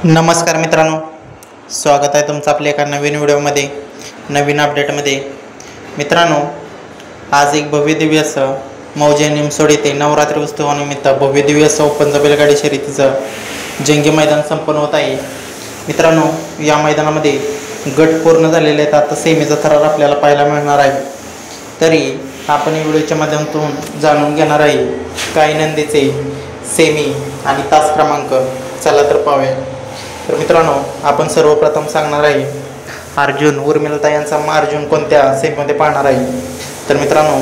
नमस्कार मित्रांनो, स्वागत आहे तुमचं आपल्या एका नवीन व्हिडिओमध्ये, नवीन अपडेटमध्ये। मित्रांनो, आज एक भव्य दिव्य असं मौजे निमसोड येथे नवरात्री उत्सवानिमित्त भव्य दिव्य असं ओपनचं बैलगाडी शर्यतीचं जंगी मैदान संपन्न होत आहे। मित्रांनो, या मैदानामध्ये गट पूर्ण झालेले आहेत। आता सेमीचा थरार आपल्याला पाहायला मिळणार आहे। तरी आपण या व्हिडिओच्या माध्यमातून जाणून घेणार आहे काही नंदीचे सेमी आणि तास क्रमांक। चला तर पाहूया। तर मित्रांनो, आपण सर्वप्रथम सांगणार आहे अर्जुन उर्मिलता यांचा अर्जुन कोणत्या सेमीमध्ये पाहणार आहे। तर मित्रांनो,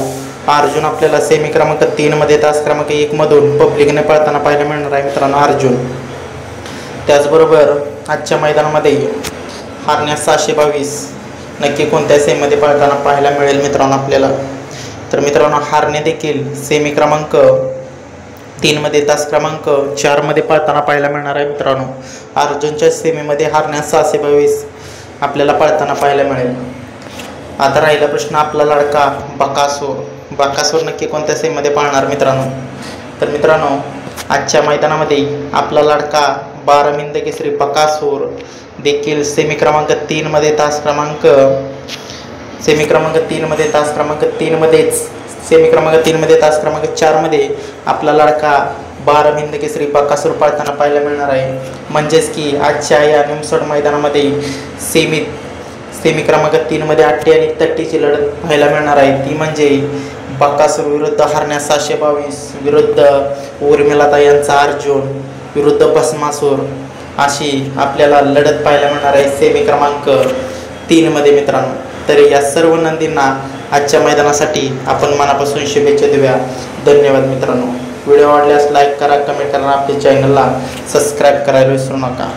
अर्जुन आपल्याला सेमी क्रमांक 3 मध्ये तास क्रमांक 1 मधून पब्लिकने पळताना पाहायला मिळणार आहे। मित्रांनो, अर्जुन त्याचबरोबर आजच्या मैदानामध्ये हारण्यास 722 नक्की कोणत्या सेमीमध्ये पळताना पाहायला मिळेल मित्रांनो आपल्याला। तर मित्रांनो, हारणे देखील सेमी क्रमांक 3 मध्ये तास क्रमांक 4 मध्ये पळताना पाहायला मिळणार आहे। मित्रांनो, अर्जुनच्या सेमीमध्ये हारण्यास 622 आपल्याला पळताना पाहायला मिळेल। आता राहिला प्रश्न आपला लाडका बकासूर नक्की कोणत्या सेमीमध्ये पाळणार मित्रांनो। तर मित्रांनो, आजच्या मैदानामध्ये आपला लाडका 12 मिंद केसरी बकासूर देखील सेमी क्रमांक 3 मध्ये तास क्रमांक 4 मध्ये आपला लाडका 12 मिंद केसरी बकासूर पळताना पाहायला मिळणार आहे। म्हणजेच की आजच्या या निमसोड मैदानामध्ये सेमी क्रमांक 3 मध्ये 80 आणि 30ची लढत पाहायला मिळणार आहे। ती म्हणजे बकासूर विरुद्ध हारण्यास 722 विरुद्ध उर्मिलाता यांचा अर्जुन विरुद्ध भस्मासूर अशी आपल्याला लढत पाहायला मिळणार आहे सेमी क्रमांक 3 मध्ये मित्रांनो। तर या सर्व नंदींना आजच्या मैदानासाठी आपण मनापासून शुभेच्छा देऊया। धन्यवाद मित्रांनो। व्हिडिओ आवडल्यास लाईक करा, कमेंट करा, आपल्या चॅनलला सबस्क्राईब करायला विसरू नका।